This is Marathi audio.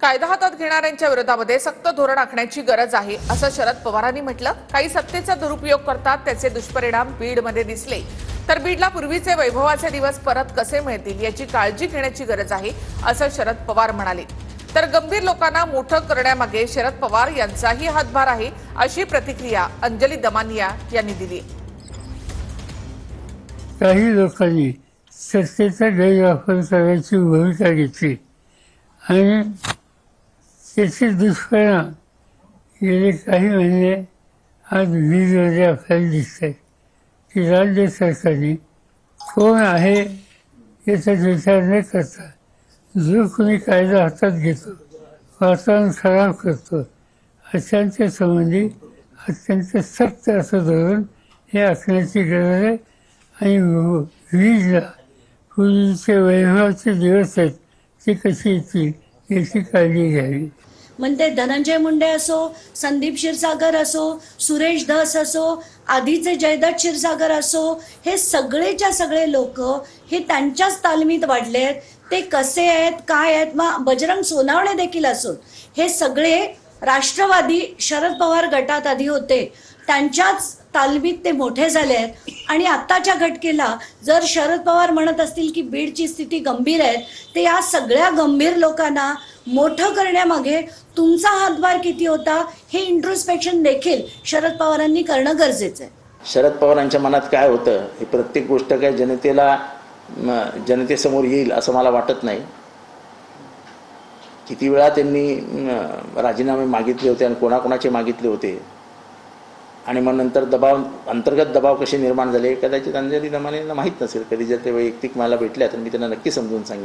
कायदा हातात घेणाऱ्यांच्या विरोधामध्ये सक्त धोरण आखण्याची गरज आहे असं शरद पवारांनी म्हटलं। काही सत्तेचा दुरुपयोग करतात, त्याचे दुष्परिणाम बीडमध्ये दिसले तर बीडला पूर्वीचे वैभवाचे दिवस परत कसे मिळतील याची काळजी घेण्याची गरज आहे असं शरद पवार म्हणाले। तर गंभीर लोकांना मोठं करण्यामागे शरद पवार यांचाही हातभार आहे अशी प्रतिक्रिया अंजली दमानिया यांनी दिली। काही लोकांनी सत्तेचा गैरवापर करायची भूमिका घेतली आणि त्याचे दुष्परिणाम गेले काही महिने आज बीडमध्ये आपल्याला दिसत आहेत की राज्य सरकारने कोण आहे याचा विचार न करता जो कोणी कायदा हातात घेतो, वातावरण खराब करतो, अशांच्या संबंधी अत्यंत सक्त असं धोरण हे आखण्याची गरज आहे। आणि बीडला पूर्वीचे वैभवाचे दिवस आहेत ते कशी येतील याची काळजी घ्यावी। म्हणते धनंजय मुंडे असो, संदीप क्षीरसागर असो, सुरेश धस असो, आधीचे जयदत्त क्षीरसागर असो, हे सगळेच्या सगळे लोक हे त्यांच्याच तालमीत वाढले आहेत। ते कसे आहेत, काय आहेत, मग बजरंग सोनावणे देखील असो, हे सगळे राष्ट्रवादी शरद पवार गटात आधी होते, त्यांच्याच तालमीत ते मोठे झाले आहेत। आणि आत्ताच्या घटकेला जर शरद पवार म्हणत असतील की बीडची स्थिती गंभीर आहे, ते या सगळ्या गंभीर लोकांना मोठं करण्यामागे तुमचा हातभार किती होता हे इंट्रोस्पेक्शन देखील शरद पवारांनी करणं गरजेचं आहे। शरद पवारांच्या मनात काय होतं हे प्रत्येक गोष्ट काय जनतेसमोर येईल असं मला वाटत नाही। किती वेळा त्यांनी राजीनामे मागितले होते आणि कोणाकोणाचे मागितले होते आणि मग नंतर अंतर्गत दबाव कसे निर्माण झाले कदाचित अंजली दमानियांना माहीत नसेल। कधी जर ते वैयक्तिक मला भेटल्या तर मी त्यांना नक्की समजून सांगेन।